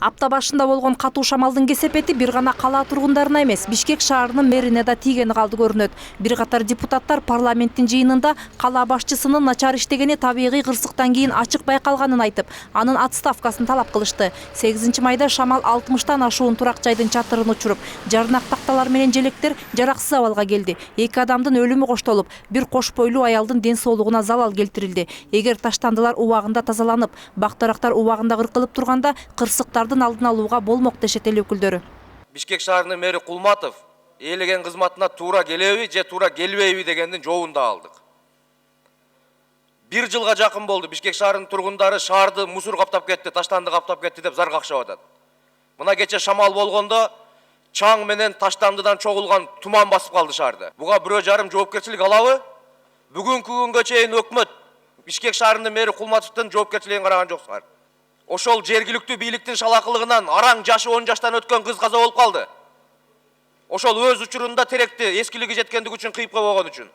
Апта башында болгон катуу шамалдын кесепети бир гана кала тургундарына эмес, Бишкек шаарынын мэрине да тийгени калды көрүнөт. Бир катар депутаттар парламенттин жыйынында кала башчысынын начар иштегени табигый кырсыктан кийин ачык байкалганын айтып, анын отставкасын талап кылышты. 8 майда шамал 60тан ашуун турак жайдын чатырын учуруп, жарнак такталар менен желектер жараксыз абалга келди. 2 адамдын өлүмү коштолуп, бир кош бойлуу аялдын ден соолугуна залал келтирилди. Эгер таштандылар убагында тазаланып, бактарактар убагында кыркылып турганда кырсыктардын алдын алууга болмок дешет эл өкүлдөрү. Бишкек шаарынын мэри Кулматов ээлеген кызматына туура келеби же туура келбейби дегендин жообун да алдык. 1 жылга жакын болду Бишкек шаарынын тургундары шаарды мусор каптап кетти, таштанды каптап кетти деп зар какшап атат. Мына кече шамал болгондо чаң менен таштандыдан чогулган туман басып калды шаарды. Буга бирөө жарым жоопкерчилик алабы? Бүгүнкү күнгө чейин өкмөт Бишкек шаарынын мэри Кулматовдун жоопкерчилигин караган жоксуңар. Ошол жергиликтүү бийликтин шалакылыгынан араң жашы 10 жаштан өткөн кыз каза болуп калды. Ошол өз учурунда теректи эскилиги жеткендиги үчүн кыйып койгон үчүн.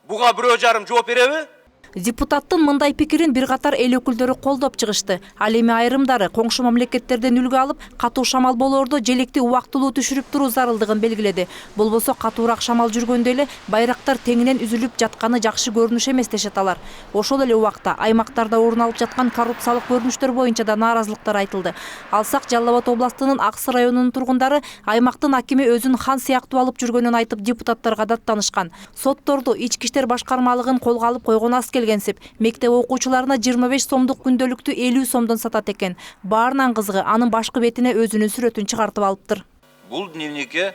Буга бирөө жарым жооп береби? Депутаттын мындай пикирин бир катар эл өкүлдөрү колдоп чыгышты. Ал эми айрымдары коңшу мамлекеттерден үлгү алып, катуу шамал болоордо желекти убактылуу түшүрүп туруу зарылдыгын белгиледи. Болбосо катуураак шамал жүргөндө эле байрактар теңинен үзүлүп жатканы жакшы көрүнүш эмес дешет алар. Ошол эле убакта аймактарда орун алып жаткан коррупциялык көрүнүштөр боюнча да нааразылыктар айтылды. Алсак Жалал Абад областынын Аксы районунун тургундары аймактын акими өзүн хан сыяктуу алып жүргөнүн айтып депутаттарга даттанышкан. Сотторду ички иштер башкармалыгын колго алып койгон аз келгенсип, мектеп окуучуларына 25 сомдук күндөлүктү 50 сомдон сатат экен. Баарынан кызыгы анын башкы бетине өзүнүн сүрөтүн чыгартып алыптыр. Бул дневникке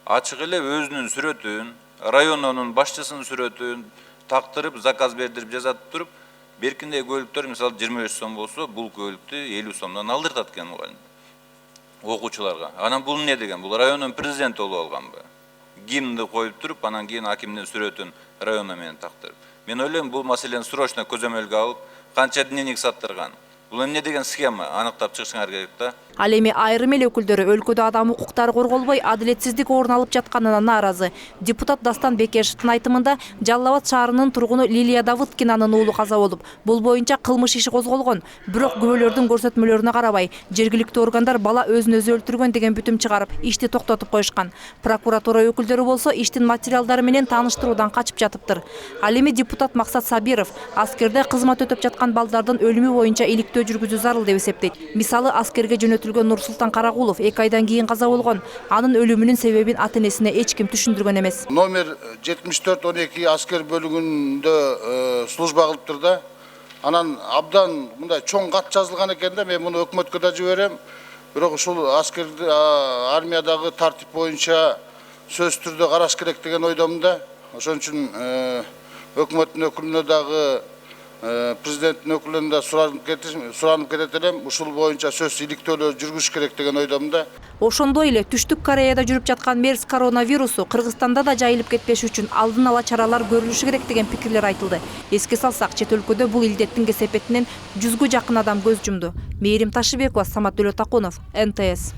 ачык эле өзүнүн сүрөтүн, районунун башчысынын сүрөтүн тактырып, заказ бердирип жазатып туруп, беркинде көлүктөр мисалы 25 сом болсо, бул көлүктү 50 сомдон алдыртат экен мугалим окуучуларга. Анан бул эмне деген? Бул районунун президенти болуп алганбы? Гимнди коюп туруп, анан кийин акимдин сүрөтүн районо менен тактырып. Мен ойлойм, бул маселени срочно көзөмөлгө алып, канча дневник саттырган. Бул эмне деген схема аныктап чыгышыңар керек да. Ал эми айрым эл өкүлдөрү өлкөдө адам укуктары корголбой, адилетсиздик орун алып жатканына нааразы. Депутат Дастан Бекешевдин айтымында Жалал Абад шаарынын тургуну Лилия Давыткинанын уулу каза болуп, бул боюнча кылмыш иши козголгон. Бирок күбөлөрдүн көрсөтмөлөрүнө карабай, жергиликтүү органдар бала өзүн өзү өлтүргөн деген бүтүм чыгарып, ишти токтотуп коюшкан. Прокуратура өкүлдөрү болсо иштин материалдары менен тааныштыруудан качып жатыптыр. Ал эми депутат Максат Сабиров аскерде кызмат өтөп жаткан балдардын өлүмү боюнча иликтөө жүргүзүү зарыл деп эсептейт. Мисалы, аскерге Нурсултан Карагулов 2 айдан кийин каза болгон. Анын өлүмүнүн себебин ата-энесине эч ким түшүндүргөн эмес. Номер 7412 аскер бөлүгүндө служба кылыптыр да. Анан абдан мындай чоң кат жазылган экен да, мен муну өкмөткө да жиберем. Бирок ушул аскер армиядагы тартип боюнча сөз түрдө караш керек деген ойдомун да. Ошон үчүн өкмөттүн өкүлүнө дагы президенттин өкүлүнөн да суранып кетет элем, ушул боюнча сөз иликтөөлөр жүргүзүш керек деген ойдомун да. Ошондой эле Түштүк Кореяда жүрүп жаткан мерс коронавирусу Кыргызстанда да жайылып кетпеш үчүн алдын ала чаралар көрүлүшү керек деген пикирлер айтылды. Эске салсак, чет өлкөдө бул илдеттин кесепетинен 100гө жакын адам көз жумду. Мээрим Ташыбекова, Самат Өлөтакунов, НТС.